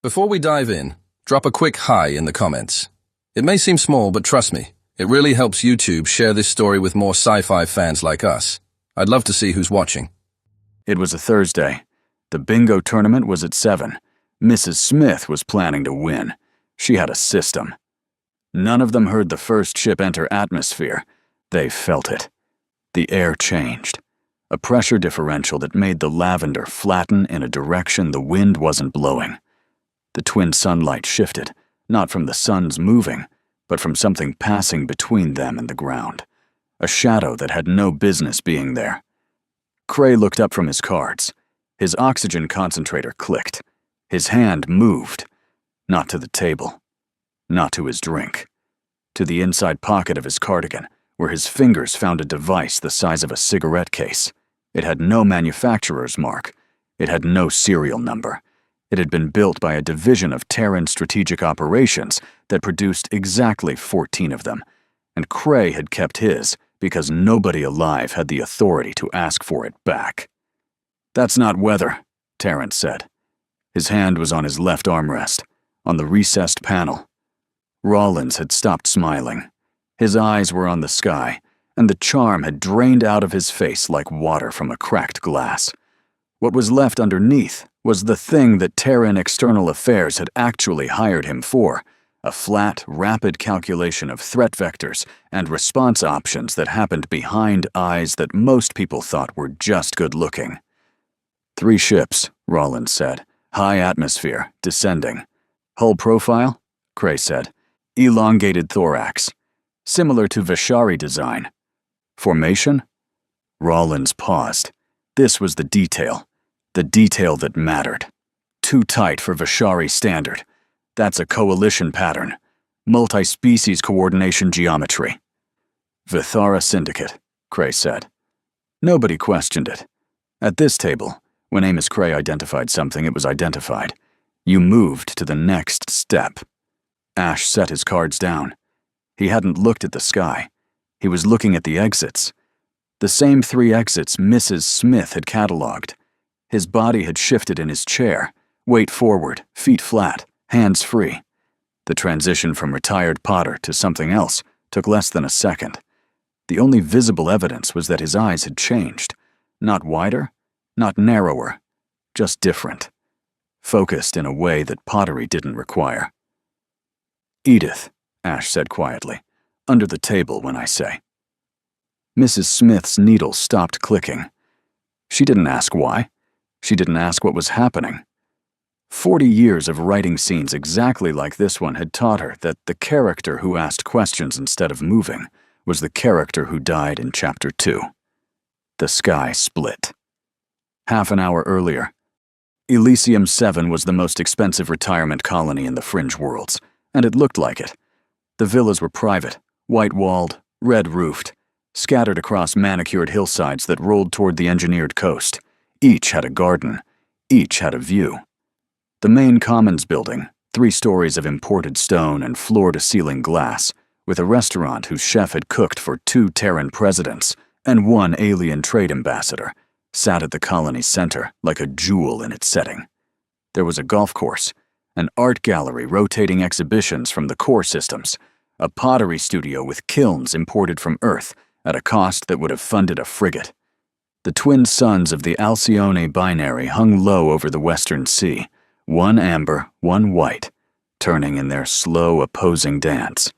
Before we dive in, drop a quick hi in the comments. It may seem small, but trust me, it really helps YouTube share this story with more sci-fi fans like us. I'd love to see who's watching. It was a Thursday. The bingo tournament was at 7. Mrs. Smith was planning to win. She had a system. None of them heard the first ship enter atmosphere. They felt it. The air changed. A pressure differential that made the lavender flatten in a direction the wind wasn't blowing. The twin sunlight shifted, not from the sun's moving, but from something passing between them and the ground. A shadow that had no business being there. Cray looked up from his cards. His oxygen concentrator clicked. His hand moved. Not to the table. Not to his drink. To the inside pocket of his cardigan, where his fingers found a device the size of a cigarette case. It had no manufacturer's mark. It had no serial number. It had been built by a division of Terran Strategic Operations that produced exactly 14 of them, and Cray had kept his because nobody alive had the authority to ask for it back. "That's not weather," Terrence said. His hand was on his left armrest, on the recessed panel. Rollins had stopped smiling. His eyes were on the sky, and the charm had drained out of his face like water from a cracked glass. What was left underneath was the thing that Terran External Affairs had actually hired him for, a flat, rapid calculation of threat vectors and response options that happened behind eyes that most people thought were just good-looking. 3 ships, Rollins said. High atmosphere, descending. Hull profile? Cray said. Elongated thorax. Similar to Vishari design. Formation? Rollins paused. This was the detail that mattered. Too tight for Vishari standard. That's a coalition pattern. Multi-species coordination geometry. Vithara Syndicate, Cray said. Nobody questioned it. At this table, when Amos Cray identified something, it was identified. You moved to the next step. Ash set his cards down. He hadn't looked at the sky. He was looking at the exits. The same 3 exits Mrs. Smith had catalogued. His body had shifted in his chair, weight forward, feet flat, hands free. The transition from retired Potter to something else took less than a second. The only visible evidence was that his eyes had changed. Not wider, not narrower, just different. Focused in a way that pottery didn't require. "Edith," Ash said quietly, "under the table when I say." Mrs. Smith's needle stopped clicking. She didn't ask why. She didn't ask what was happening. 40 years of writing scenes exactly like this one had taught her that the character who asked questions instead of moving was the character who died in Chapter 2. The sky split. Half an hour earlier, Elysium 7 was the most expensive retirement colony in the Fringe Worlds, and it looked like it. The villas were private, white-walled, red-roofed, scattered across manicured hillsides that rolled toward the engineered coast. Each had a garden. Each had a view. The main commons building, 3 stories of imported stone and floor-to-ceiling glass, with a restaurant whose chef had cooked for 2 Terran presidents and 1 alien trade ambassador, sat at the colony's center like a jewel in its setting. There was a golf course, an art gallery rotating exhibitions from the core systems, a pottery studio with kilns imported from Earth at a cost that would have funded a frigate. The twin suns of the Alcyone binary hung low over the western sea, 1 amber, 1 white, turning in their slow, opposing dance,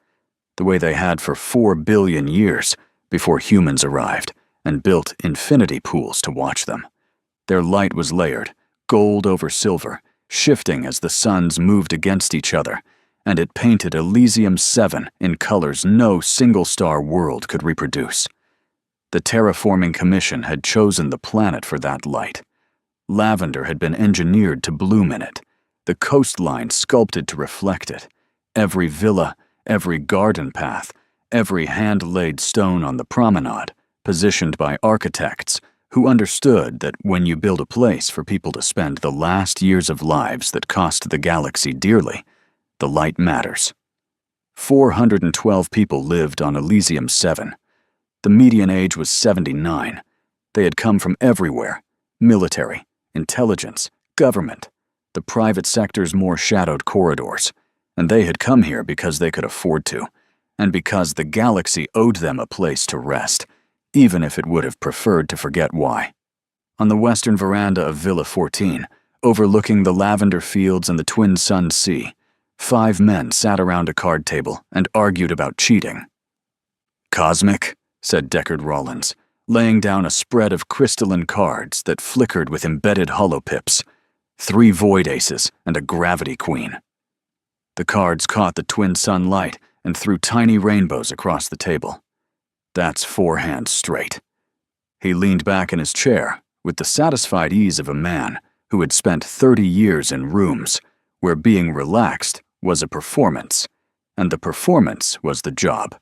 the way they had for 4 billion years before humans arrived and built infinity pools to watch them. Their light was layered, gold over silver, shifting as the suns moved against each other, and it painted Elysium 7 in colors no single-star world could reproduce. The Terraforming Commission had chosen the planet for that light. Lavender had been engineered to bloom in it, the coastline sculpted to reflect it. Every villa, every garden path, every hand-laid stone on the promenade, positioned by architects who understood that when you build a place for people to spend the last years of lives that cost the galaxy dearly, the light matters. 412 people lived on Elysium 7. The median age was 79. They had come from everywhere: military, intelligence, government. the private sector's more shadowed corridors, and they had come here because they could afford to, and because the galaxy owed them a place to rest, even if it would have preferred to forget why. On the western veranda of Villa 14, overlooking the lavender fields and the Twin Sun Sea, 5 men sat around a card table and argued about cheating. "Kosmik," said Deckard Rawlins, laying down a spread of crystalline cards that flickered with embedded holopips, 3 void aces and a gravity queen. The cards caught the twin sunlight and threw tiny rainbows across the table. "That's 4 hands straight." He leaned back in his chair with the satisfied ease of a man who had spent 30 years in rooms where being relaxed was a performance, and the performance was the job.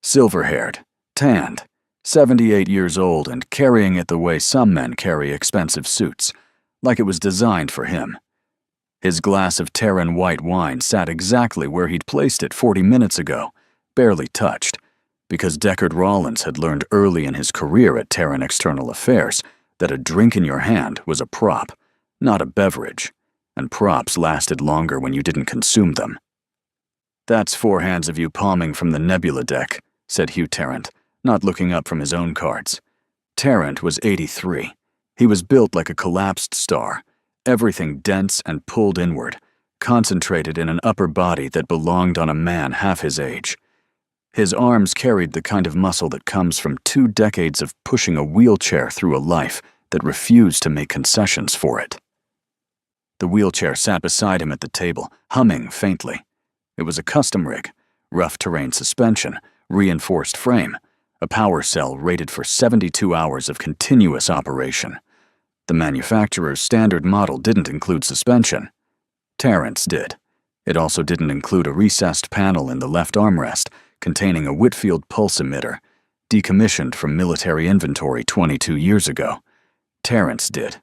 Silver-haired, tanned, 78 years old and carrying it the way some men carry expensive suits, like it was designed for him. His glass of Terran white wine sat exactly where he'd placed it 40 minutes ago, barely touched, because Deckard Rawlins had learned early in his career at Terran External Affairs that a drink in your hand was a prop, not a beverage, and props lasted longer when you didn't consume them. "That's 4 hands of you palming from the Nebula deck," said Hugh Tarrant, not looking up from his own cards. Tarrant was 83. He was built like a collapsed star, everything dense and pulled inward, concentrated in an upper body that belonged on a man half his age. His arms carried the kind of muscle that comes from 2 decades of pushing a wheelchair through a life that refused to make concessions for it. The wheelchair sat beside him at the table, humming faintly. It was a custom rig, rough terrain suspension, reinforced frame, a power cell rated for 72 hours of continuous operation. The manufacturer's standard model didn't include suspension. Tarrant's did. It also didn't include a recessed panel in the left armrest containing a Whitfield pulse emitter, decommissioned from military inventory 22 years ago. Tarrant's did.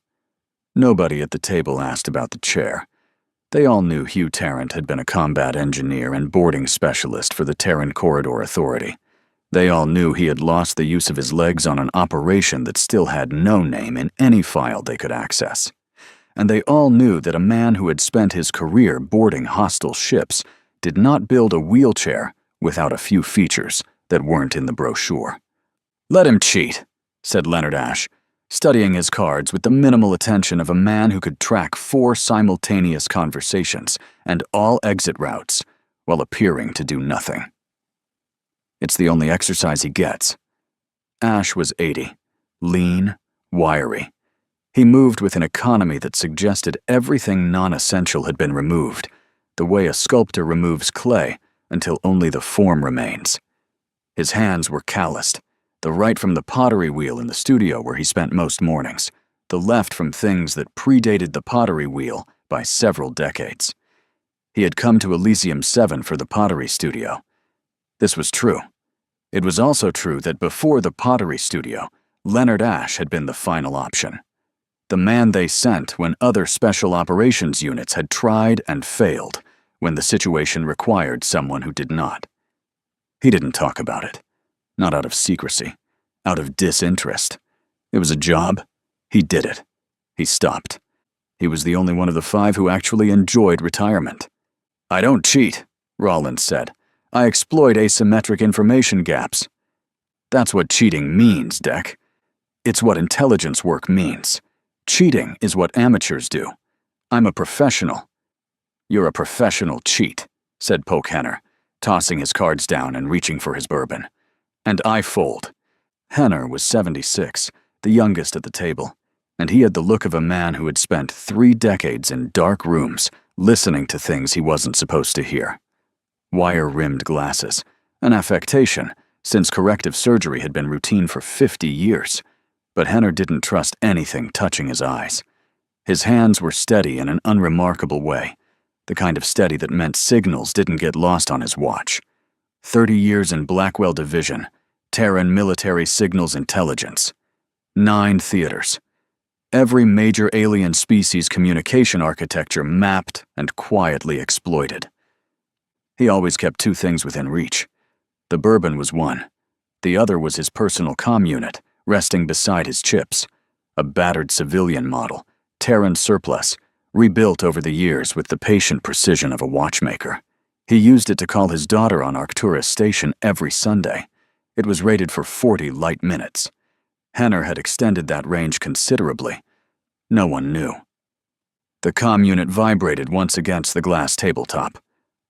Nobody at the table asked about the chair. They all knew Hugh Tarrant had been a combat engineer and boarding specialist for the Terran Corridor Authority. They all knew he had lost the use of his legs on an operation that still had no name in any file they could access. And they all knew that a man who had spent his career boarding hostile ships did not build a wheelchair without a few features that weren't in the brochure. "Let him cheat," said Leonard Ashe, studying his cards with the minimal attention of a man who could track 4 simultaneous conversations and all exit routes while appearing to do nothing. "It's the only exercise he gets." Ashe was 80, lean, wiry. He moved with an economy that suggested everything non-essential had been removed, the way a sculptor removes clay until only the form remains. His hands were calloused, the right from the pottery wheel in the studio where he spent most mornings, the left from things that predated the pottery wheel by several decades. He had come to Elysium 7 for the pottery studio. This was true. It was also true that before the pottery studio, Leonard Ashe had been the final option. The man they sent when other special operations units had tried and failed, when the situation required someone who did not. He didn't talk about it. Not out of secrecy, out of disinterest. It was a job. He did it. He stopped. He was the only one of the 5 who actually enjoyed retirement. "I don't cheat," Rawlins said. "I exploit asymmetric information gaps." "That's what cheating means, Deck. It's what intelligence work means. Cheating is what amateurs do. I'm a professional." "You're a professional cheat," said Polk Henner, tossing his cards down and reaching for his bourbon. "And I fold." Henner was 76, the youngest at the table, and he had the look of a man who had spent 3 decades in dark rooms listening to things he wasn't supposed to hear. Wire-rimmed glasses, an affectation, since corrective surgery had been routine for 50 years, but Henner didn't trust anything touching his eyes. His hands were steady in an unremarkable way, the kind of steady that meant signals didn't get lost on his watch. 30 years in Blackwell Division, Terran Military Signals Intelligence. 9 theaters. Every major alien species communication architecture mapped and quietly exploited. He always kept 2 things within reach. The bourbon was one. The other was his personal comm unit, resting beside his chips. A battered civilian model, Terran surplus, rebuilt over the years with the patient precision of a watchmaker. He used it to call his daughter on Arcturus Station every Sunday. It was rated for 40 light minutes. Henner had extended that range considerably. No one knew. The comm unit vibrated once against the glass tabletop.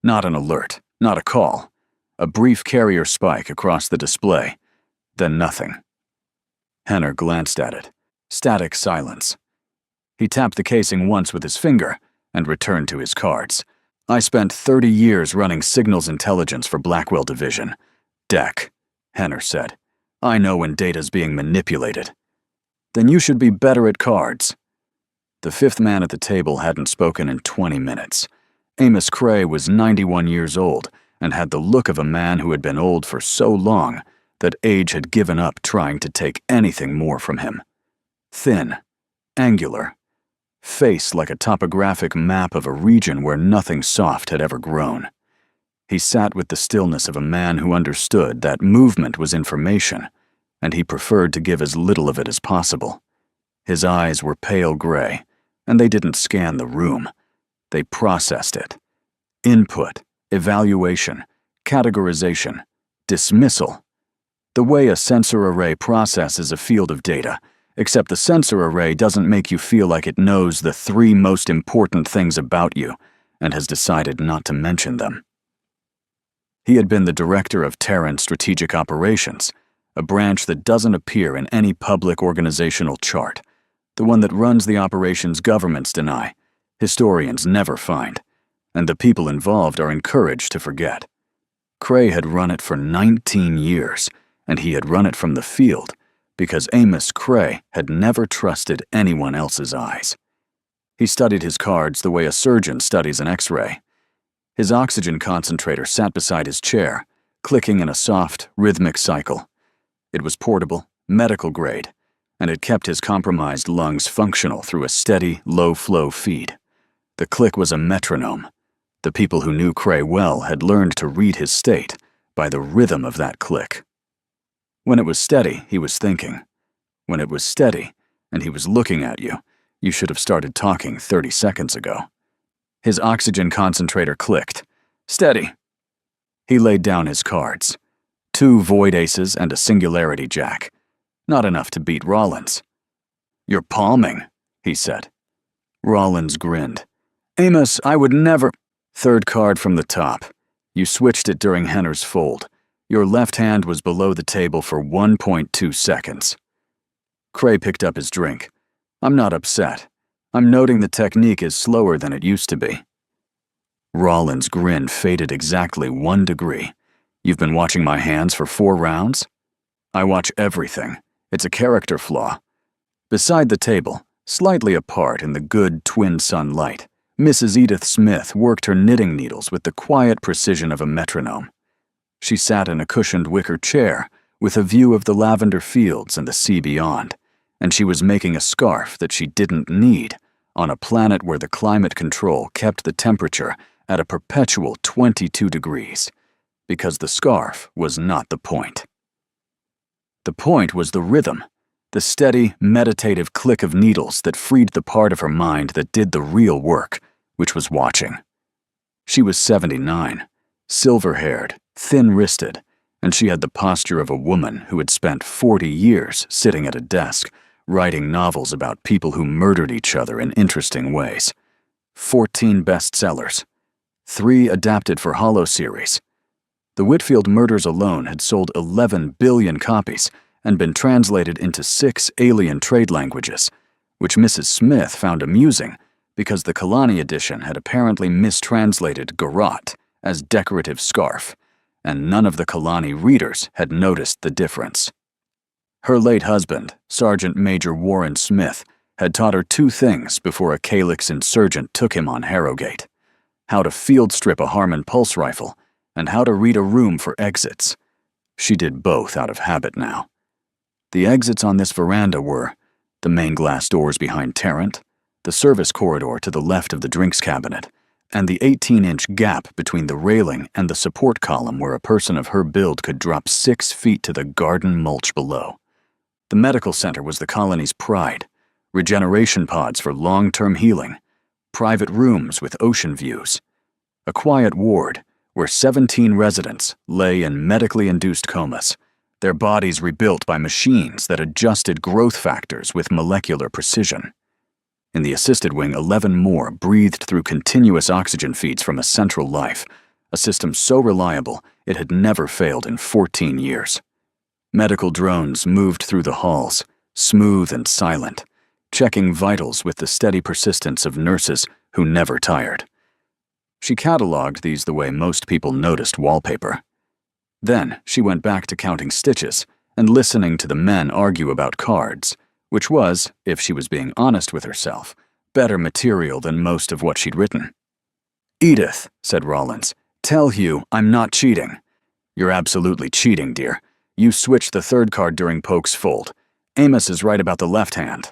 Not an alert, not a call. A brief carrier spike across the display, then nothing. Henner glanced at it. Static silence. He tapped the casing once with his finger and returned to his cards. I spent 30 years running signals intelligence for Blackwell Division. Deck, Henner said. I know when data's being manipulated. Then you should be better at cards. The fifth man at the table hadn't spoken in 20 minutes. Amos Cray was 91 years old and had the look of a man who had been old for so long that age had given up trying to take anything more from him. Thin, angular, face like a topographic map of a region where nothing soft had ever grown. He sat with the stillness of a man who understood that movement was information, and he preferred to give as little of it as possible. His eyes were pale gray, and they didn't scan the room. They processed it. Input, evaluation, categorization, dismissal. The way a sensor array processes a field of data, except the sensor array doesn't make you feel like it knows the 3 most important things about you and has decided not to mention them. He had been the director of Terran Strategic Operations, a branch that doesn't appear in any public organizational chart, the one that runs the operations governments deny, historians never find, and the people involved are encouraged to forget. Cray had run it for 19 years, and he had run it from the field because Amos Cray had never trusted anyone else's eyes. He studied his cards the way a surgeon studies an X-ray. His oxygen concentrator sat beside his chair, clicking in a soft, rhythmic cycle. It was portable, medical grade, and it kept his compromised lungs functional through a steady, low-flow feed. The click was a metronome. The people who knew Cray well had learned to read his state by the rhythm of that click. When it was steady, he was thinking. When it was steady, and he was looking at you, you should have started talking 30 seconds ago. His oxygen concentrator clicked. Steady. He laid down his cards. 2 void aces and a singularity jack. Not enough to beat Rollins. You're palming, he said. Rollins grinned. Amos, I would never... 3rd card from the top. You switched it during Henner's fold. Your left hand was below the table for 1.2 seconds. Cray picked up his drink. I'm not upset. I'm noting the technique is slower than it used to be. Rollins' grin faded exactly 1 degree. You've been watching my hands for 4 rounds? I watch everything. It's a character flaw. Beside the table, slightly apart in the good twin sun light, Mrs. Edith Smith worked her knitting needles with the quiet precision of a metronome. She sat in a cushioned wicker chair with a view of the lavender fields and the sea beyond, and she was making a scarf that she didn't need on a planet where the climate control kept the temperature at a perpetual 22 degrees, because the scarf was not the point. The point was the rhythm, the steady, meditative click of needles that freed the part of her mind that did the real work, which was watching. She was 79, silver-haired, thin-wristed, and she had the posture of a woman who had spent 40 years sitting at a desk, writing novels about people who murdered each other in interesting ways. 14 bestsellers. 3 adapted for Holo series. The Whitfield murders alone had sold 11 billion copies and been translated into 6 alien trade languages, which Mrs. Smith found amusing because the Kalani edition had apparently mistranslated garrote as decorative scarf, and none of the Kalani readers had noticed the difference. Her late husband, Sergeant Major Warren Smith, had taught her 2 things before a Calyx insurgent took him on Harrogate: how to field strip a Harmon pulse rifle and how to read a room for exits. She did both out of habit now. The exits on this veranda were the main glass doors behind Tarrant, the service corridor to the left of the drinks cabinet, and the 18-inch gap between the railing and the support column where a person of her build could drop 6 feet to the garden mulch below. The medical center was the colony's pride, regeneration pods for long-term healing, private rooms with ocean views, a quiet ward where 17 residents lay in medically induced comas, their bodies rebuilt by machines that adjusted growth factors with molecular precision. In the assisted wing, 11 more breathed through continuous oxygen feeds from a central life, a system so reliable it had never failed in 14 years. Medical drones moved through the halls, smooth and silent, checking vitals with the steady persistence of nurses who never tired. She cataloged these the way most people noticed wallpaper. Then she went back to counting stitches and listening to the men argue about cards, which was, if she was being honest with herself, better material than most of what she'd written. "Edith," said Rollins, "tell Hugh I'm not cheating." "You're absolutely cheating, dear. You switched the third card during Polk's fold. Amos is right about the left hand."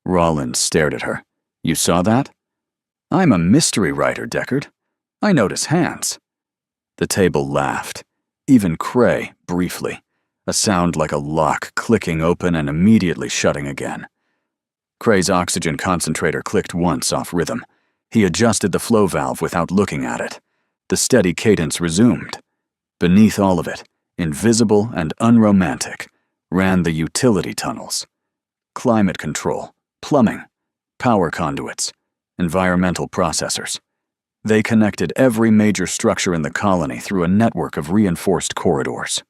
Rollins stared at her. "You saw that?" "I'm a mystery writer, Deckard. I notice hands." The table laughed. Even Cray, briefly. A sound like a lock clicking open and immediately shutting again. Cray's oxygen concentrator clicked once off rhythm. He adjusted the flow valve without looking at it. The steady cadence resumed. Beneath all of it, invisible and unromantic, ran the utility tunnels. Climate control, plumbing, power conduits, environmental processors. They connected every major structure in the colony through a network of reinforced corridors.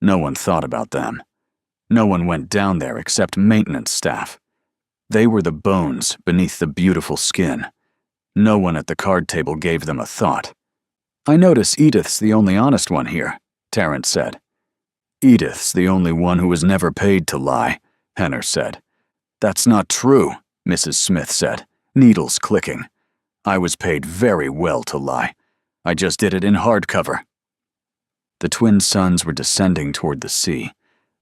No one thought about them. No one went down there except maintenance staff. They were the bones beneath the beautiful skin. No one at the card table gave them a thought. "I notice Edith's the only honest one here," Terrence said. "Edith's the only one who was never paid to lie," Henner said. "That's not true," Mrs. Smith said, needles clicking. "I was paid very well to lie. I just did it in hardcover." The twin suns were descending toward the sea.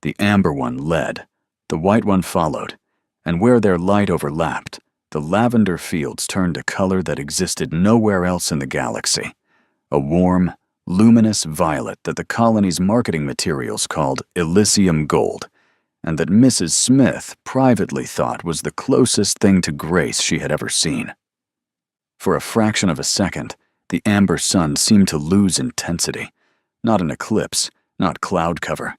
The amber one led, the white one followed, and where their light overlapped, the lavender fields turned a color that existed nowhere else in the galaxy. A warm, luminous violet that the colony's marketing materials called Elysium Gold, and that Mrs. Smith privately thought was the closest thing to grace she had ever seen. For a fraction of a second, the amber sun seemed to lose intensity. Not an eclipse, not cloud cover,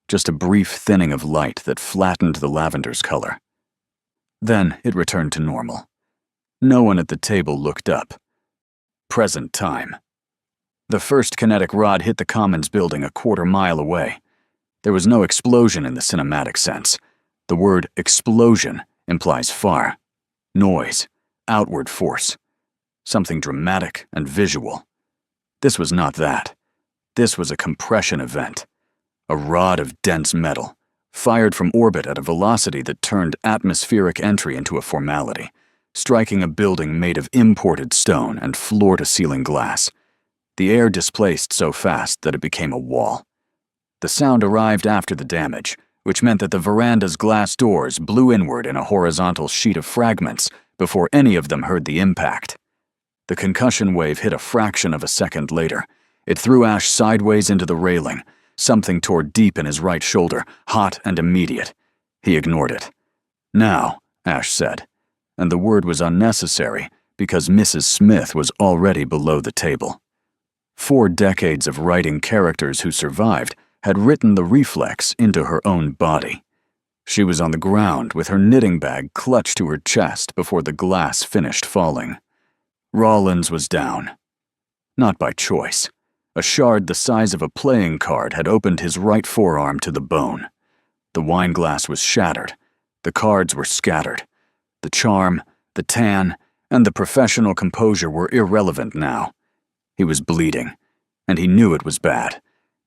just a brief thinning of light that flattened the lavender's color. Then it returned to normal. No one at the table looked up. Present time. The first kinetic rod hit the Commons building a quarter-mile away. There was no explosion in the cinematic sense. The word explosion implies far. Noise, outward force. Something dramatic and visual. This was not that. This was a compression event. A rod of dense metal, fired from orbit at a velocity that turned atmospheric entry into a formality, striking a building made of imported stone and floor-to-ceiling glass. The air displaced so fast that it became a wall. The sound arrived after the damage, which meant that the veranda's glass doors blew inward in a horizontal sheet of fragments before any of them heard the impact. The concussion wave hit a fraction of a second later. It threw Ash sideways into the railing. Something tore deep in his right shoulder, hot and immediate. He ignored it. "Now," Ash said, and the word was unnecessary because Mrs. Smith was already below the table. 4 decades of writing characters who survived had written the reflex into her own body. She was on the ground with her knitting bag clutched to her chest before the glass finished falling. Rollins was down. Not by choice. A shard the size of a playing card had opened his right forearm to the bone. The wine glass was shattered. The cards were scattered. The charm, the tan, and the professional composure were irrelevant now. He was bleeding, and he knew it was bad,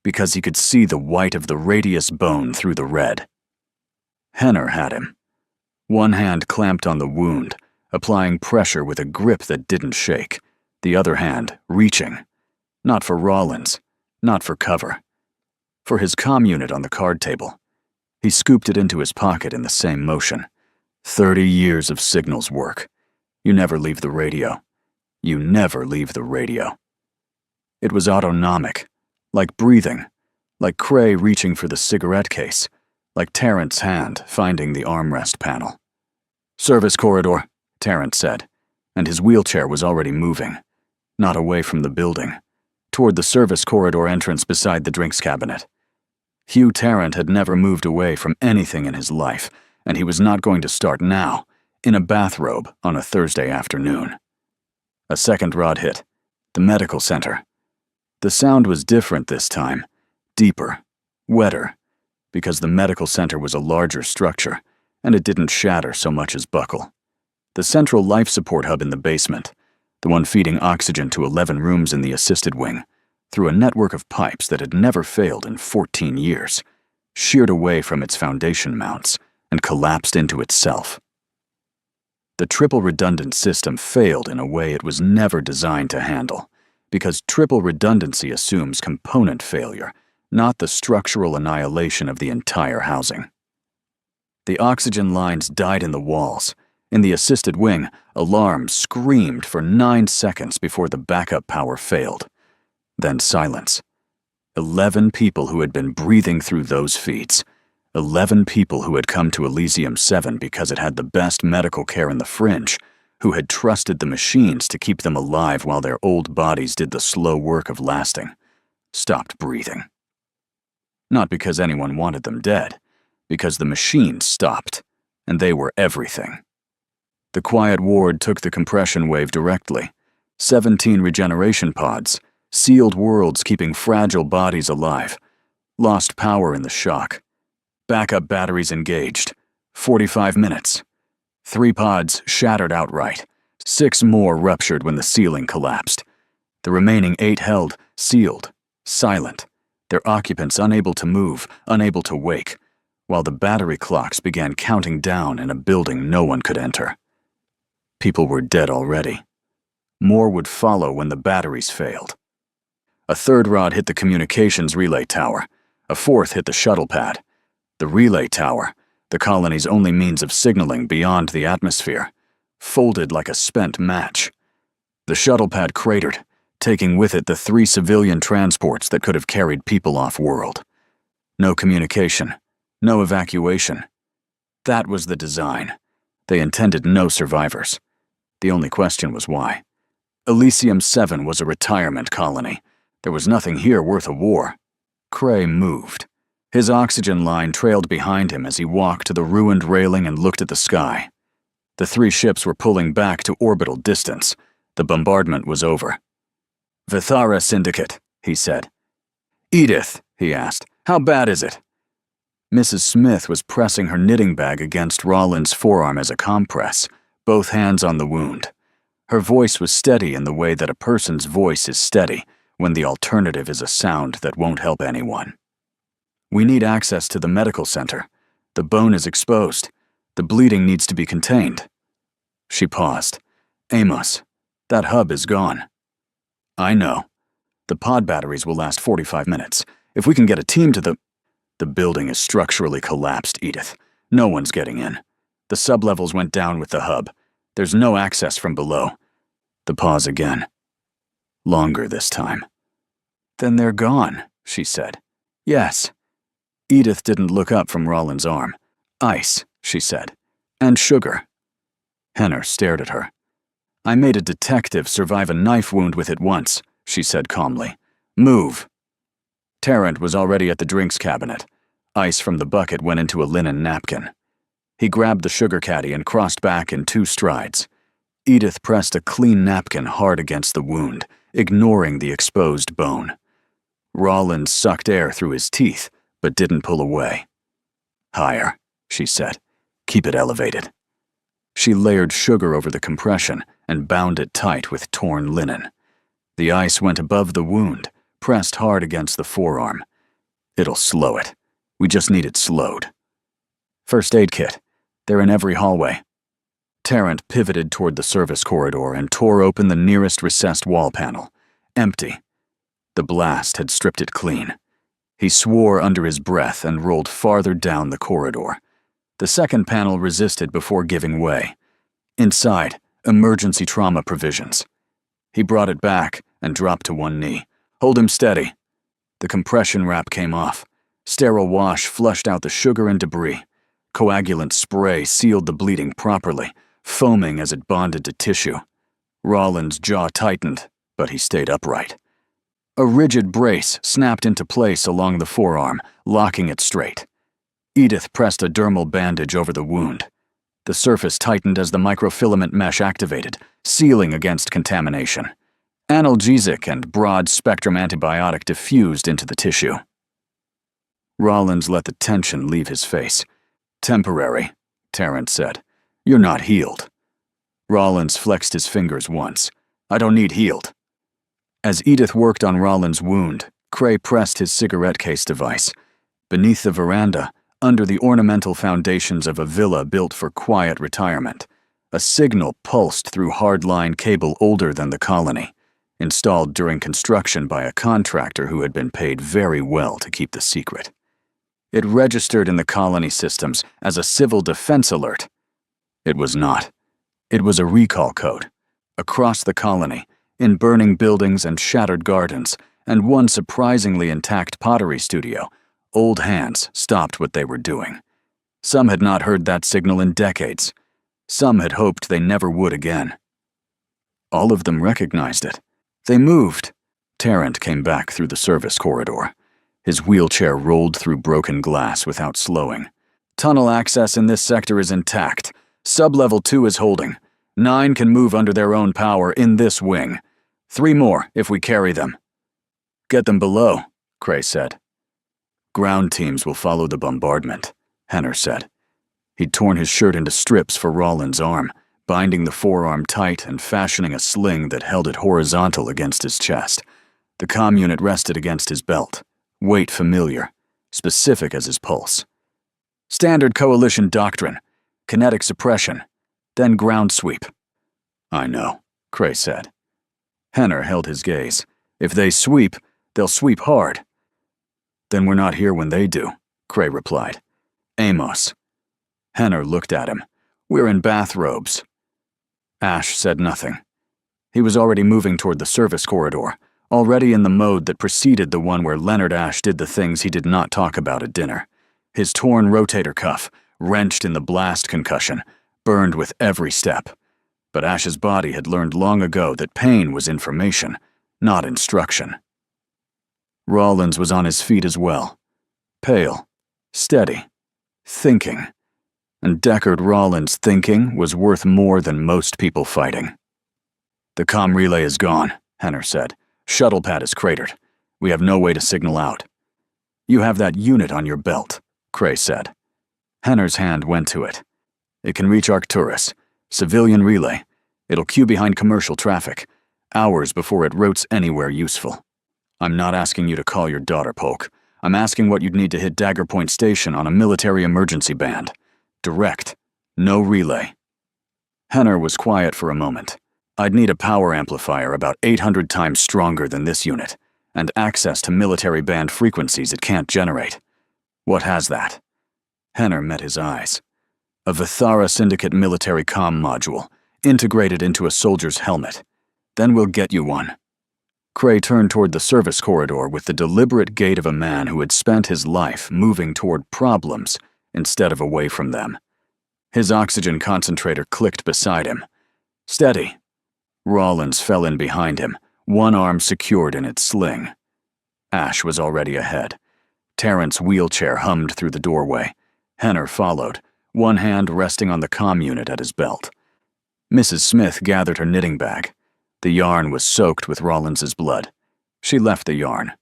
because he could see the white of the radius bone through the red. Henner had him. One hand clamped on the wound, applying pressure with a grip that didn't shake, the other hand reaching. Not for Rollins, not for cover. For his comm unit on the card table. He scooped it into his pocket in the same motion. 30 years of signals work. You never leave the radio. You never leave the radio. It was autonomic, like breathing, like Cray reaching for the cigarette case, like Terrence's hand finding the armrest panel. "Service corridor," Terrence said. and his wheelchair was already moving, not away from the building, toward the service corridor entrance beside the drinks cabinet. Hugh Tarrant had never moved away from anything in his life, and he was not going to start now, in a bathrobe on a Thursday afternoon. A second rod hit. The medical center. The sound was different this time, deeper, wetter, because the medical center was a larger structure, and it didn't shatter so much as buckle. The central life support hub in the basement, the one feeding oxygen to 11 rooms in the assisted wing, through a network of pipes that had never failed in 14 years, sheared away from its foundation mounts and collapsed into itself. The triple redundant system failed in a way it was never designed to handle, because triple redundancy assumes component failure, not the structural annihilation of the entire housing. The oxygen lines died in the walls. In the assisted wing, alarms screamed for 9 seconds before the backup power failed. Then silence. 11 people who had been breathing through those feeds. 11 people who had come to Elysium 7 because it had the best medical care in the fringe, who had trusted the machines to keep them alive while their old bodies did the slow work of lasting, stopped breathing. Not because anyone wanted them dead, because the machines stopped, and they were everything. The quiet ward took the compression wave directly. 17 regeneration pods, sealed worlds keeping fragile bodies alive, lost power in the shock. Backup batteries engaged. 45 minutes. 3 pods shattered outright. 6 more ruptured when the ceiling collapsed. The remaining 8 held, sealed, silent, their occupants unable to move, unable to wake, while the battery clocks began counting down in a building no one could enter. People were dead already. More would follow when the batteries failed. A third rod hit the communications relay tower. A fourth hit the shuttle pad. The relay tower, the colony's only means of signaling beyond the atmosphere, folded like a spent match. The shuttle pad cratered, taking with it the 3 civilian transports that could have carried people off-world. No communication, no evacuation. That was the design. They intended no survivors. The only question was why. Elysium 7 was a retirement colony. There was nothing here worth a war. Cray moved. His oxygen line trailed behind him as he walked to the ruined railing and looked at the sky. The 3 ships were pulling back to orbital distance. The bombardment was over. "Vithara Syndicate," he said. "Edith," he asked, "how bad is it?" Mrs. Smith was pressing her knitting bag against Rollins' forearm as a compress, both hands on the wound. Her voice was steady in the way that a person's voice is steady when the alternative is a sound that won't help anyone. "We need access to the medical center. The bone is exposed. The bleeding needs to be contained." She paused. "Amos, that hub is gone." "I know. The pod batteries will last 45 minutes. If we can get a team to the building is structurally collapsed, Edith. No one's getting in. The sublevels went down with the hub. There's no access from below." The pause again. Longer this time. "Then they're gone," she said. "Yes." Edith didn't look up from Rollins' arm. "Ice," she said. "And sugar." Henner stared at her. "I made a detective survive a knife wound with it once," she said calmly. "Move." Tarrant was already at the drinks cabinet. Ice from the bucket went into a linen napkin. He grabbed the sugar caddy and crossed back in 2 strides. Edith pressed a clean napkin hard against the wound, ignoring the exposed bone. Rollins sucked air through his teeth, but didn't pull away. "Higher," she said. "Keep it elevated." She layered sugar over the compression and bound it tight with torn linen. The ice went above the wound, pressed hard against the forearm. "It'll slow it. We just need it slowed." "First aid kit. They're in every hallway." Tarrant pivoted toward the service corridor and tore open the nearest recessed wall panel. Empty. The blast had stripped it clean. He swore under his breath and rolled farther down the corridor. The second panel resisted before giving way. Inside, emergency trauma provisions. He brought it back and dropped to one knee. "Hold him steady." The compression wrap came off. Sterile wash flushed out the sugar and debris. Coagulant spray sealed the bleeding properly, foaming as it bonded to tissue. Rollins' jaw tightened, but he stayed upright. A rigid brace snapped into place along the forearm, locking it straight. Edith pressed a dermal bandage over the wound. The surface tightened as the microfilament mesh activated, sealing against contamination. Analgesic and broad-spectrum antibiotic diffused into the tissue. Rollins let the tension leave his face. "Temporary," Terrence said. "You're not healed." Rollins flexed his fingers once. "I don't need healed." As Edith worked on Rollins' wound, Cray pressed his cigarette case device. Beneath the veranda, under the ornamental foundations of a villa built for quiet retirement, a signal pulsed through hardline cable older than the colony, installed during construction by a contractor who had been paid very well to keep the secret. It registered in the colony systems as a civil defense alert. It was not. It was a recall code. Across the colony, in burning buildings and shattered gardens, and one surprisingly intact pottery studio, old hands stopped what they were doing. Some had not heard that signal in decades. Some had hoped they never would again. All of them recognized it. They moved. Tarrant came back through the service corridor. His wheelchair rolled through broken glass without slowing. "Tunnel access in this sector is intact. Sub-level 2 is holding. 9 can move under their own power in this wing. 3 more if we carry them." "Get them below," Cray said. "Ground teams will follow the bombardment," Henner said. He'd torn his shirt into strips for Rollins' arm, binding the forearm tight and fashioning a sling that held it horizontal against his chest. The comm unit rested against his belt, weight familiar, specific as his pulse. "Standard coalition doctrine, kinetic suppression, then ground sweep." "I know," Cray said. Henner held his gaze. "If they sweep, they'll sweep hard." "Then we're not here when they do," Cray replied. "Amos." Henner looked at him. "We're in bathrobes." Ash said nothing. He was already moving toward the service corridor, already in the mode that preceded the one where Leonard Ash did the things he did not talk about at dinner. His torn rotator cuff, wrenched in the blast concussion, burned with every step. But Ash's body had learned long ago that pain was information, not instruction. Rollins was on his feet as well. Pale, steady, thinking. And Deckard Rollins' thinking was worth more than most people fighting. "The comm relay is gone," Henner said. "Shuttle pad is cratered. We have no way to signal out." "You have that unit on your belt," Cray said. Henner's hand went to it. "It can reach Arcturus. Civilian relay. It'll queue behind commercial traffic, hours before it routes anywhere useful. I'm not asking you to call your daughter, Polk. I'm asking what you'd need to hit Dagger Point Station on a military emergency band. Direct. No relay." Henner was quiet for a moment. "I'd need a power amplifier about 800 times stronger than this unit, and access to military band frequencies it can't generate. What has that?" Henner met his eyes. "A Vithara Syndicate military comm module, integrated into a soldier's helmet. Then we'll get you one." Cray turned toward the service corridor with the deliberate gait of a man who had spent his life moving toward problems instead of away from them. His oxygen concentrator clicked beside him. "Steady." Rollins fell in behind him, one arm secured in its sling. Ash was already ahead. Terrence's wheelchair hummed through the doorway. Henner followed, one hand resting on the comm unit at his belt. Mrs. Smith gathered her knitting bag. The yarn was soaked with Rollins's blood. She left the yarn.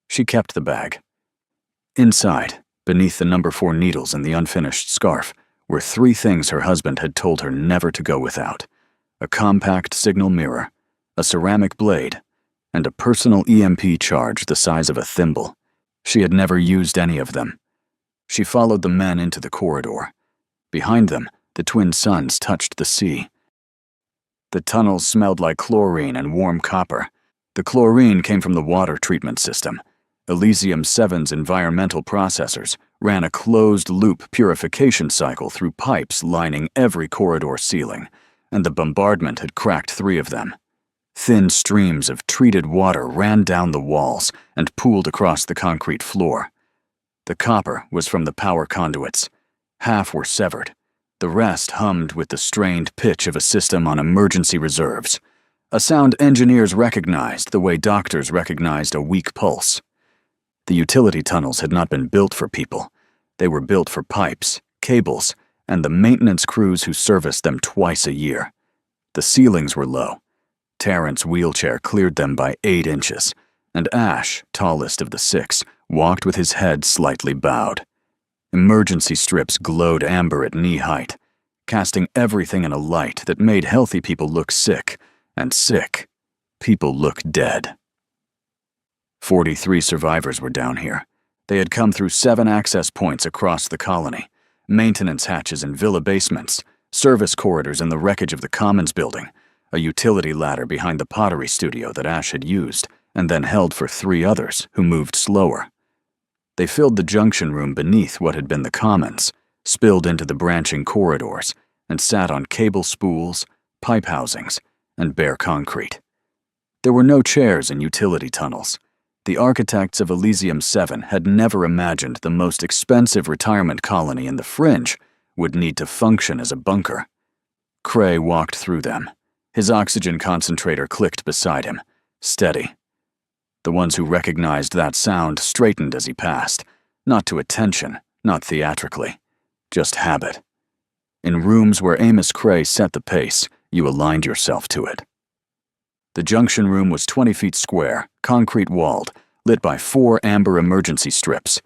She kept the bag. Inside, beneath the number 4 needles and the unfinished scarf, were 3 things her husband had told her never to go without: a compact signal mirror, a ceramic blade, and a personal EMP charge the size of a thimble. She had never used any of them. She followed the men into the corridor. Behind them, the twin suns touched the sea. The tunnels smelled like chlorine and warm copper. The chlorine came from the water treatment system. Elysium 7's environmental processors ran a closed-loop purification cycle through pipes lining every corridor ceiling, and the bombardment had cracked 3 of them. Thin streams of treated water ran down the walls and pooled across the concrete floor. The copper was from the power conduits. Half were severed. The rest hummed with the strained pitch of a system on emergency reserves. a sound engineers recognized the way doctors recognized a weak pulse. The utility tunnels had not been built for people. They were built for pipes, cables, and the maintenance crews who serviced them twice a year. The ceilings were low. Terrence's wheelchair cleared them by 8 inches, and Ash, tallest of the 6, walked with his head slightly bowed. Emergency strips glowed amber at knee height, casting everything in a light that made healthy people look sick, and sick people look dead. 43 survivors were down here. They had come through 7 access points across the colony, maintenance hatches in villa basements, service corridors in the wreckage of the Commons building, a utility ladder behind the pottery studio that Ash had used, and then held for 3 others who moved slower. They filled the junction room beneath what had been the Commons, spilled into the branching corridors, and sat on cable spools, pipe housings, and bare concrete. There were no chairs in utility tunnels. The architects of Elysium 7 had never imagined the most expensive retirement colony in the Fringe would need to function as a bunker. Cray walked through them. His oxygen concentrator clicked beside him, steady. The ones who recognized that sound straightened as he passed, not to attention, not theatrically, just habit. In rooms where Amos Cray set the pace, you aligned yourself to it. The junction room was 20 feet square, concrete-walled, lit by 4 amber emergency strips.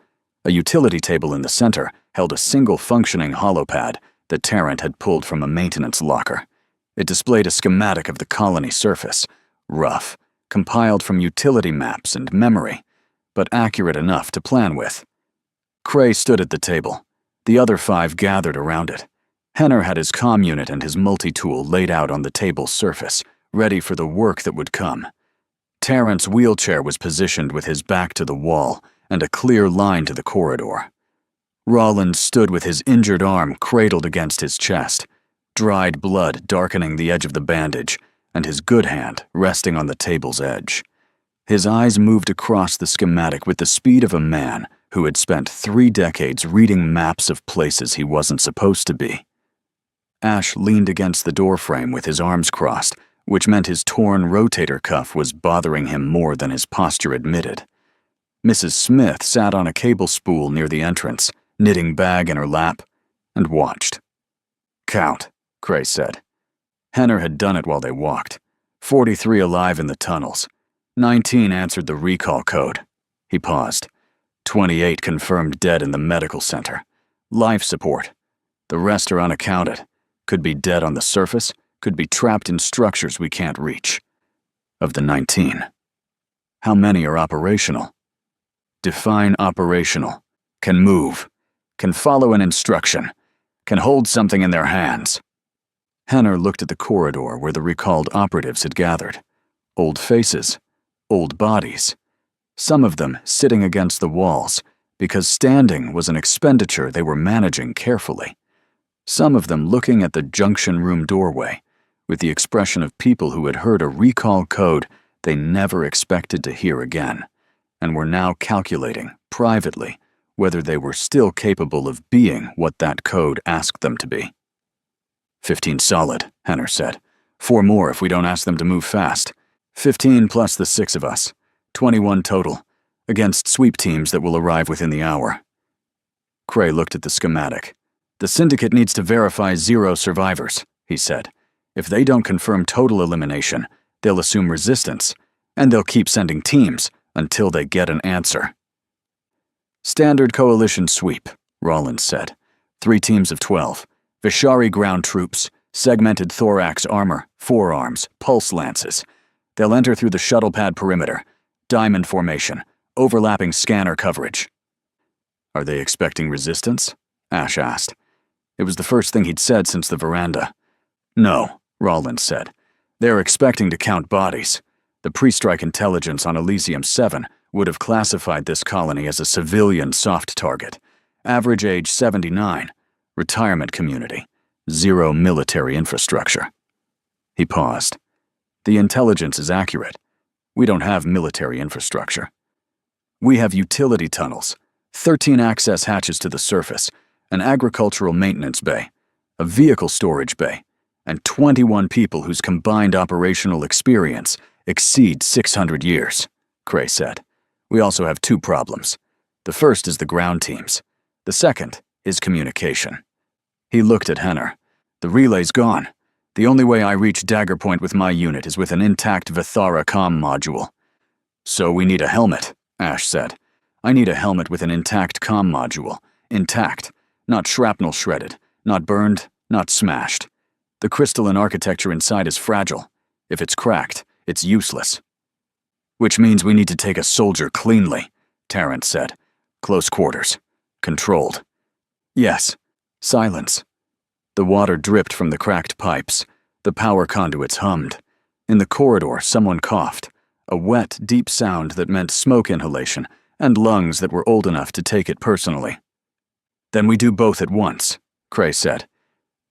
A utility table in the center held a single functioning holopad that Tarrant had pulled from a maintenance locker. It displayed a schematic of the colony surface, rough, compiled from utility maps and memory, but accurate enough to plan with. Cray stood at the table. The other 5 gathered around it. Henner had his comm unit and his multi-tool laid out on the table's surface, ready for the work that would come. Terrence's wheelchair was positioned with his back to the wall and a clear line to the corridor. Rollins stood with his injured arm cradled against his chest, dried blood darkening the edge of the bandage, and his good hand resting on the table's edge. His eyes moved across the schematic with the speed of a man who had spent 3 decades reading maps of places he wasn't supposed to be. Ash leaned against the doorframe with his arms crossed, which meant his torn rotator cuff was bothering him more than his posture admitted. Mrs. Smith sat on a cable spool near the entrance, knitting bag in her lap, and watched. "Count," Cray said. Henner had done it while they walked. 43 alive in the tunnels. 19 answered the recall code. He paused. 28 confirmed dead in the medical center. Life support. The rest are unaccounted. Could be dead on the surface, could be trapped in structures we can't reach. Of the 19, how many are operational? Define operational. Can move. Can follow an instruction. Can hold something in their hands. Henner looked at the corridor where the recalled operatives had gathered. Old faces. Old bodies. Some of them sitting against the walls, because standing was an expenditure they were managing carefully. Some of them looking at the junction room doorway, with the expression of people who had heard a recall code they never expected to hear again, and were now calculating, privately, whether they were still capable of being what that code asked them to be. 15 solid, Henner said. 4 more if we don't ask them to move fast. 15 plus the 6 of us. 21 total, against sweep teams that will arrive within the hour. Cray looked at the schematic. The syndicate needs to verify 0 survivors, he said. If they don't confirm total elimination, they'll assume resistance, and they'll keep sending teams until they get an answer. Standard coalition sweep, Rollins said. 3 teams of 12. Vishari ground troops, segmented thorax armor, forearms, pulse lances. They'll enter through the shuttle pad perimeter. Diamond formation, overlapping scanner coverage. Are they expecting resistance? Ash asked. It was the first thing he'd said since the veranda. No, Rollins said. They're expecting to count bodies. The pre-strike intelligence on Elysium 7 would have classified this colony as a civilian soft target. Average age 79. Retirement community. 0 military infrastructure. He paused. The intelligence is accurate. We don't have military infrastructure. We have utility tunnels, 13 access hatches to the surface, an agricultural maintenance bay, a vehicle storage bay, and 21 people whose combined operational experience exceeds 600 years, Cray said. We also have two problems. The first is the ground teams. The second is communication. He looked at Henner. The relay's gone. The only way I reach Dagger Point with my unit is with an intact Vithara comm module. So we need a helmet, Ash said. I need a helmet with an intact comm module. Intact. Not shrapnel shredded. Not burned. Not smashed. The crystalline architecture inside is fragile. If it's cracked, it's useless. Which means we need to take a soldier cleanly, Tarrant said. Close quarters. Controlled. Yes. Silence. The water dripped from the cracked pipes. The power conduits hummed. In the corridor, someone coughed. A wet, deep sound that meant smoke inhalation and lungs that were old enough to take it personally. Then we do both at once, Cray said.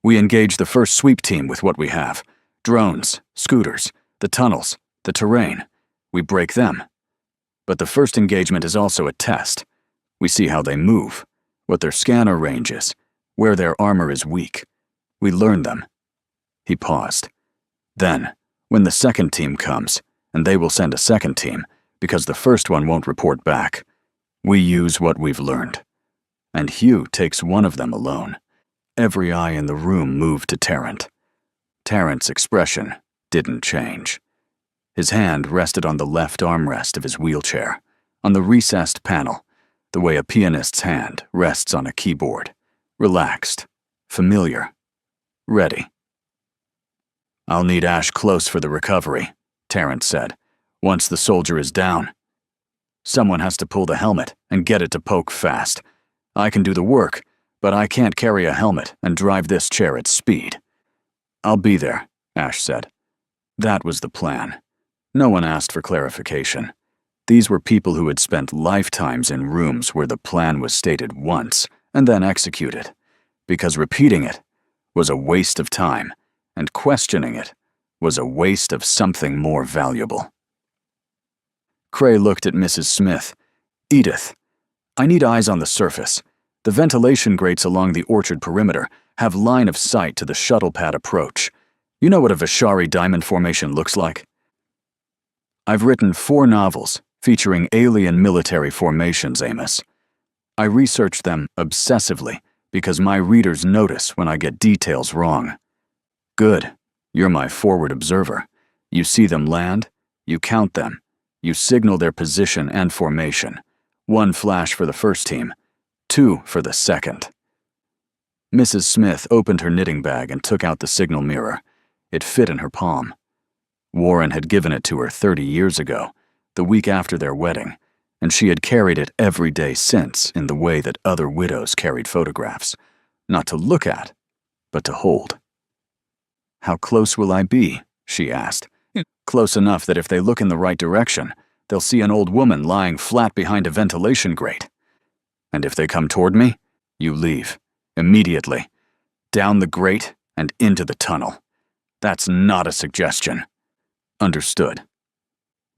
We engage the first sweep team with what we have. Drones, scooters, the tunnels, the terrain. We break them. But the first engagement is also a test. We see how they move, what their scanner range is, where their armor is weak. We learn them. He paused. Then, when the second team comes, and they will send a second team, because the first one won't report back, we use what we've learned. And Hugh takes one of them alone. Every eye in the room moved to Tarrant. Tarrant's expression didn't change. His hand rested on the left armrest of his wheelchair, on the recessed panel, the way a pianist's hand rests on a keyboard. Relaxed. Familiar. Ready. I'll need Ash close for the recovery, Tarrant said, once the soldier is down. Someone has to pull the helmet and get it to poke fast. I can do the work, but I can't carry a helmet and drive this chair at speed. I'll be there, Ash said. That was the plan. No one asked for clarification. These were people who had spent lifetimes in rooms where the plan was stated once and then executed, because repeating it was a waste of time, and questioning it was a waste of something more valuable. Cray looked at Mrs. Smith. Edith, I need eyes on the surface. The ventilation grates along the orchard perimeter have line of sight to the shuttle pad approach. You know what a Vishari diamond formation looks like? I've written 4 novels featuring alien military formations, Amos. I researched them obsessively because my readers notice when I get details wrong. Good. You're my forward observer. You see them land, you count them, you signal their position and formation. 1 flash for the first team, 2 for the second. Mrs. Smith opened her knitting bag and took out the signal mirror. It fit in her palm. Warren had given it to her 30 years ago, the week after their wedding, and she had carried it every day since in the way that other widows carried photographs, not to look at, but to hold. How close will I be? She asked. Close enough that if they look in the right direction, they'll see an old woman lying flat behind a ventilation grate. And if they come toward me, you leave, immediately, down the grate and into the tunnel. That's not a suggestion. Understood.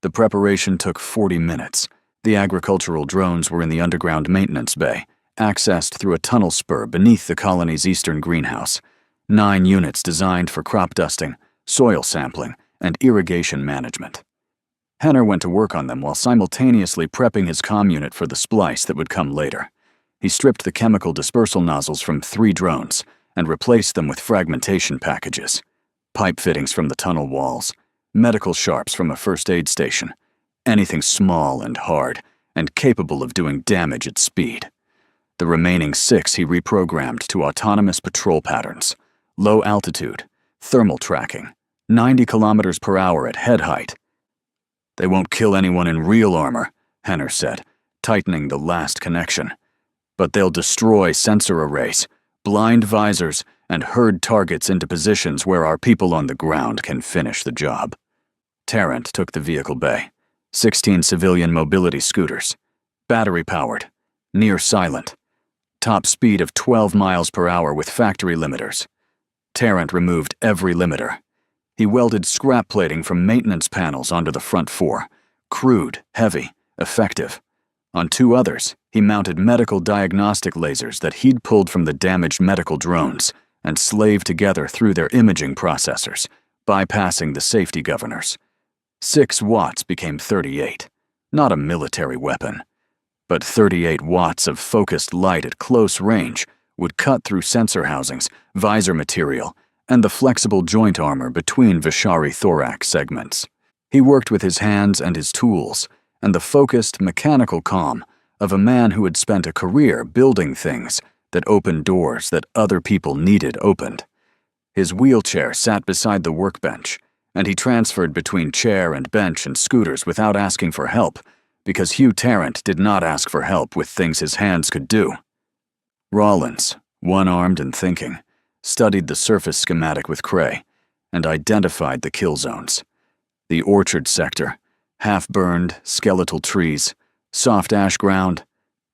The preparation took 40 minutes. The agricultural drones were in the underground maintenance bay, accessed through a tunnel spur beneath the colony's eastern greenhouse. 9 units designed for crop dusting, soil sampling, and irrigation management. Henner went to work on them while simultaneously prepping his comm unit for the splice that would come later. He stripped the chemical dispersal nozzles from 3 drones and replaced them with fragmentation packages, pipe fittings from the tunnel walls, medical sharps from a first aid station, anything small and hard and capable of doing damage at speed. The remaining 6 he reprogrammed to autonomous patrol patterns, low altitude, thermal tracking, 90 kilometers per hour at head height. They won't kill anyone in real armor, Henner said, tightening the last connection. But they'll destroy sensor arrays, blind visors, and herd targets into positions where our people on the ground can finish the job. Tarrant took the vehicle bay. 16 civilian mobility scooters. Battery-powered. Near silent. Top speed of 12 miles per hour with factory limiters. Tarrant removed every limiter. He welded scrap plating from maintenance panels onto the front 4. Crude, heavy, effective. On 2 others, he mounted medical diagnostic lasers that he'd pulled from the damaged medical drones, and slave together through their imaging processors, bypassing the safety governors. 6 watts became 38, not a military weapon, but 38 watts of focused light at close range would cut through sensor housings, visor material, and the flexible joint armor between Vishari thorax segments. He worked with his hands and his tools, and the focused, mechanical calm of a man who had spent a career building things that opened doors that other people needed opened. His wheelchair sat beside the workbench, and he transferred between chair and bench and scooters without asking for help, because Hugh Tarrant did not ask for help with things his hands could do. Rollins, one-armed and thinking, studied the surface schematic with Cray and identified the kill zones. The orchard sector, half-burned, skeletal trees, soft ash ground,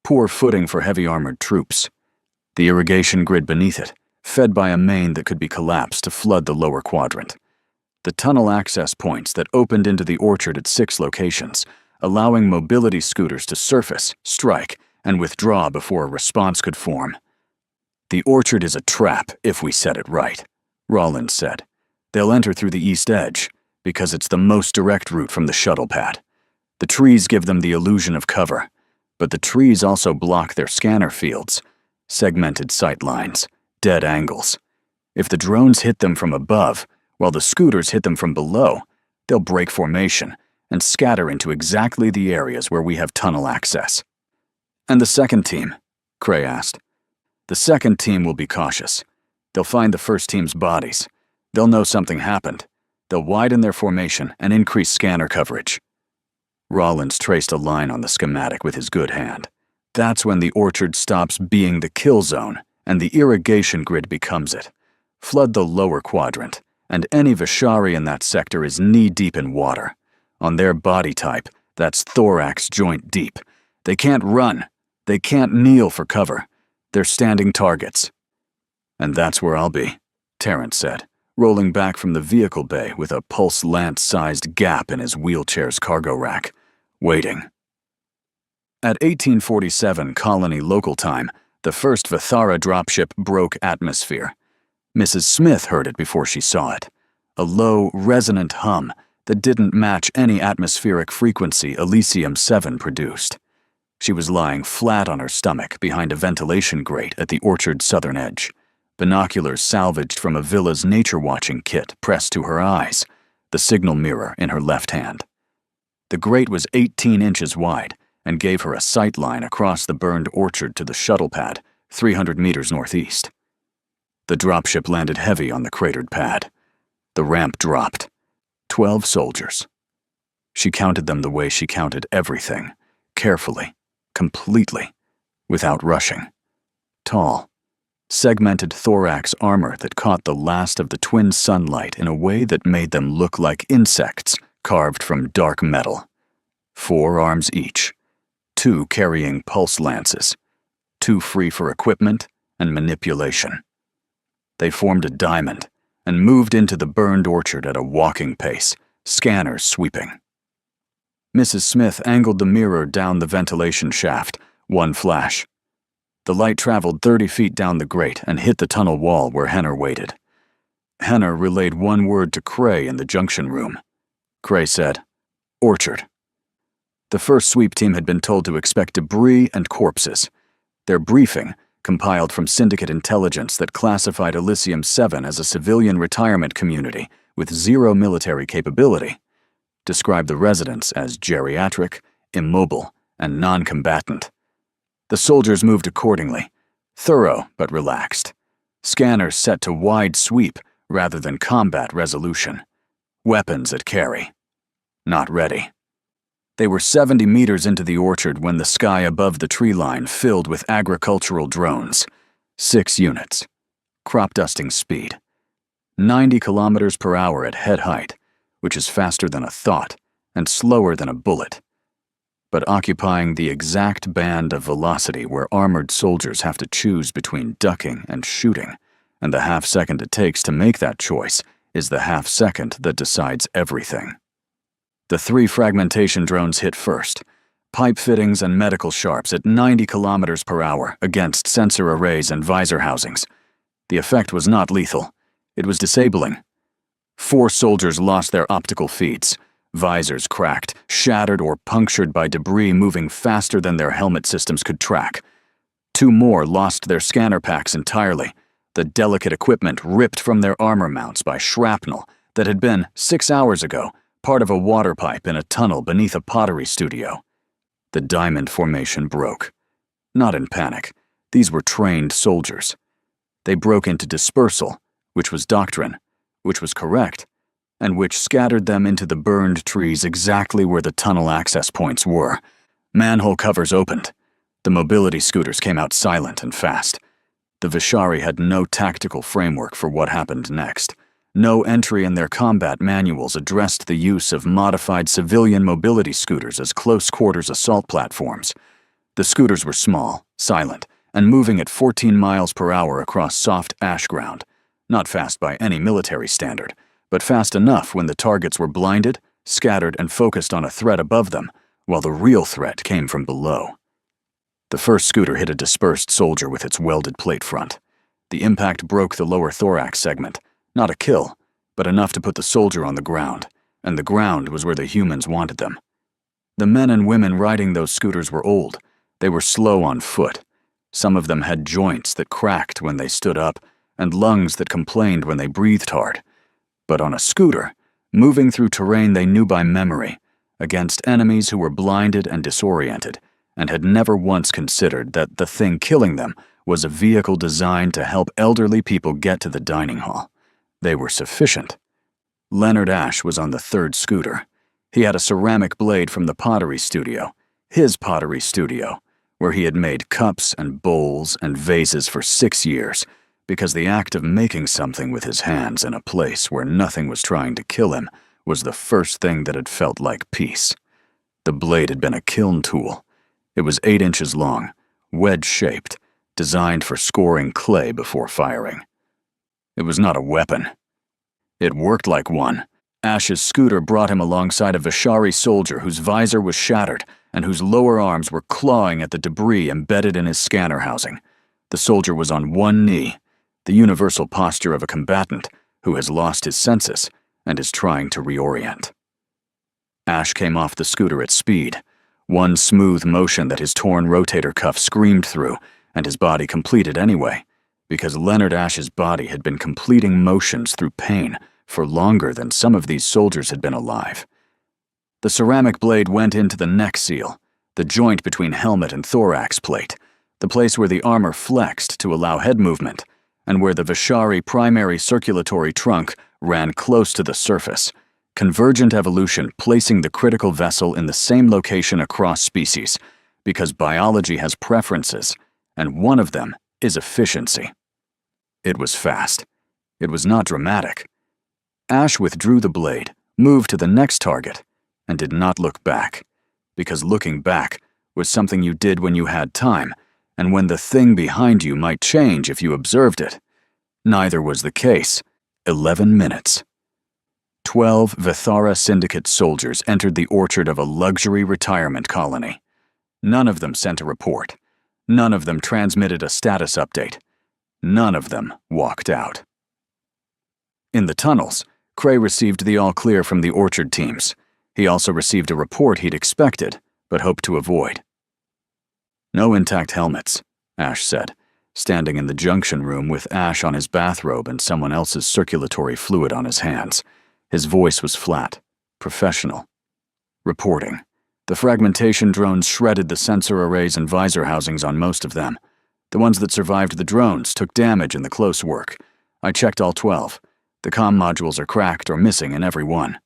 poor footing for heavy armored troops. The irrigation grid beneath it, fed by a main that could be collapsed to flood the lower quadrant. The tunnel access points that opened into the orchard at 6 locations, allowing mobility scooters to surface, strike, and withdraw before a response could form. The orchard is a trap if we set it right, Rollins said. They'll enter through the east edge, because it's the most direct route from the shuttle pad. The trees give them the illusion of cover, but the trees also block their scanner fields, segmented sight lines, dead angles. If the drones hit them from above, while the scooters hit them from below, they'll break formation and scatter into exactly the areas where we have tunnel access. And the second team? Cray asked. The second team will be cautious. They'll find the first team's bodies. They'll know something happened. They'll widen their formation and increase scanner coverage. Rollins traced a line on the schematic with his good hand. That's when the orchard stops being the kill zone and the irrigation grid becomes it. Flood the lower quadrant, and any Vishari in that sector is knee-deep in water. On their body type, that's thorax joint deep. They can't run. They can't kneel for cover. They're standing targets. And that's where I'll be, Tarrant said, rolling back from the vehicle bay with a pulse lance-sized gap in his wheelchair's cargo rack, waiting. At 1847 Colony local time, the first Vithara dropship broke atmosphere. Mrs. Smith heard it before she saw it, a low, resonant hum that didn't match any atmospheric frequency Elysium-7 produced. She was lying flat on her stomach behind a ventilation grate at the orchard's southern edge, binoculars salvaged from a villa's nature-watching kit pressed to her eyes, the signal mirror in her left hand. The grate was 18 inches wide and gave her a sight line across the burned orchard to the shuttle pad, 300 meters northeast. The dropship landed heavy on the cratered pad. The ramp dropped. 12 soldiers. She counted them the way she counted everything, carefully, completely, without rushing. Tall, segmented thorax armor that caught the last of the twin sunlight in a way that made them look like insects carved from dark metal. 4 arms each, 2 carrying pulse lances, 2 free for equipment and manipulation. They formed a diamond and moved into the burned orchard at a walking pace, scanners sweeping. Mrs. Smith angled the mirror down the ventilation shaft, one flash. The light traveled 30 feet down the grate and hit the tunnel wall where Henner waited. Henner relayed one word to Cray in the junction room. Cray said, "Orchard." The first sweep team had been told to expect debris and corpses. Their briefing, compiled from syndicate intelligence that classified Elysium-7 as a civilian retirement community with 0 military capability, described the residents as geriatric, immobile, and non-combatant. The soldiers moved accordingly, thorough but relaxed. Scanners set to wide sweep rather than combat resolution. Weapons at carry. Not ready. They were 70 meters into the orchard when the sky above the tree line filled with agricultural drones. 6 units. Crop dusting speed. 90 kilometers per hour at head height, which is faster than a thought and slower than a bullet, but occupying the exact band of velocity where armored soldiers have to choose between ducking and shooting, and the half-second it takes to make that choice is the half-second that decides everything. The 3 fragmentation drones hit first, pipe fittings and medical sharps at 90 kilometers per hour against sensor arrays and visor housings. The effect was not lethal. It was disabling. 4 soldiers lost their optical feeds. Visors cracked, shattered or punctured by debris moving faster than their helmet systems could track. 2 more lost their scanner packs entirely, the delicate equipment ripped from their armor mounts by shrapnel that had been, 6 hours ago, part of a water pipe in a tunnel beneath a pottery studio. The diamond formation broke. Not in panic. These were trained soldiers. They broke into dispersal, which was doctrine, which was correct, and which scattered them into the burned trees exactly where the tunnel access points were. Manhole covers opened. The mobility scooters came out silent and fast. The Vishari had no tactical framework for what happened next. No entry in their combat manuals addressed the use of modified civilian mobility scooters as close-quarters assault platforms. The scooters were small, silent, and moving at 14 miles per hour across soft ash ground. Not fast by any military standard, but fast enough when the targets were blinded, scattered, and focused on a threat above them, while the real threat came from below. The first scooter hit a dispersed soldier with its welded plate front. The impact broke the lower thorax segment. Not a kill, but enough to put the soldier on the ground, and the ground was where the humans wanted them. The men and women riding those scooters were old. They were slow on foot. Some of them had joints that cracked when they stood up, and lungs that complained when they breathed hard. But on a scooter, moving through terrain they knew by memory, against enemies who were blinded and disoriented, and had never once considered that the thing killing them was a vehicle designed to help elderly people get to the dining hall. They were sufficient. Leonard Ash was on the 3rd scooter. He had a ceramic blade from the pottery studio, his pottery studio, where he had made cups and bowls and vases for 6 years, because the act of making something with his hands in a place where nothing was trying to kill him was the first thing that had felt like peace. The blade had been a kiln tool. It was 8 inches long, wedge-shaped, designed for scoring clay before firing. It was not a weapon. It worked like one. Ash's scooter brought him alongside a Vishari soldier whose visor was shattered and whose lower arms were clawing at the debris embedded in his scanner housing. The soldier was on one knee, the universal posture of a combatant who has lost his senses and is trying to reorient. Ash came off the scooter at speed, one smooth motion that his torn rotator cuff screamed through, and his body completed anyway, because Leonard Ash's body had been completing motions through pain for longer than some of these soldiers had been alive. The ceramic blade went into the neck seal, the joint between helmet and thorax plate, the place where the armor flexed to allow head movement, and where the Vishari primary circulatory trunk ran close to the surface, convergent evolution placing the critical vessel in the same location across species, because biology has preferences, and one of them is efficiency. It was fast. It was not dramatic. Ash withdrew the blade, moved to the next target, and did not look back, because looking back was something you did when you had time, and when the thing behind you might change if you observed it. Neither was the case. 11 minutes. 12 Vithara Syndicate soldiers entered the orchard of a luxury retirement colony. None of them sent a report. None of them transmitted a status update. None of them walked out. In the tunnels, Cray received the all-clear from the orchard teams. He also received a report he'd expected, but hoped to avoid. "No intact helmets," Ash said, standing in the junction room with ash on his bathrobe and someone else's circulatory fluid on his hands. His voice was flat, professional. Reporting. The fragmentation drones shredded the sensor arrays and visor housings on most of them. The ones that survived the drones took damage in the close work. I checked all 12. The comm modules are cracked or missing in every one.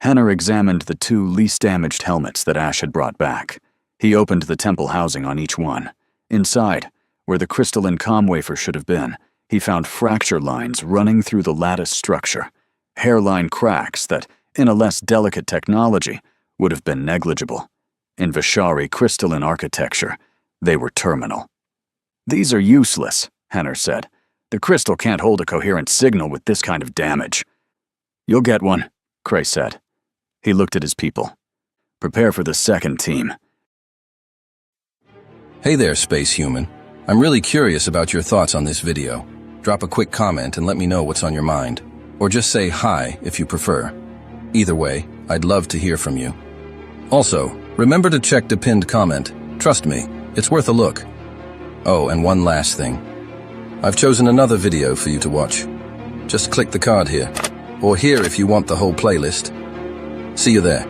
Henner examined the 2 least damaged helmets that Ash had brought back. He opened the temple housing on each one. Inside, where the crystalline comm wafer should have been, he found fracture lines running through the lattice structure, hairline cracks that, in a less delicate technology, would have been negligible. In Vishari crystalline architecture, they were terminal. "These are useless," Henner said. "The crystal can't hold a coherent signal with this kind of damage." "You'll get one," Cray said. He looked at his people. "Prepare for the second team." Hey there, space human. I'm really curious about your thoughts on this video. Drop a quick comment and let me know what's on your mind. Or just say hi if you prefer. Either way, I'd love to hear from you. Also, remember to check the pinned comment. Trust me, it's worth a look. Oh, and one last thing. I've chosen another video for you to watch. Just click the card here. Or here if you want the whole playlist. See you there.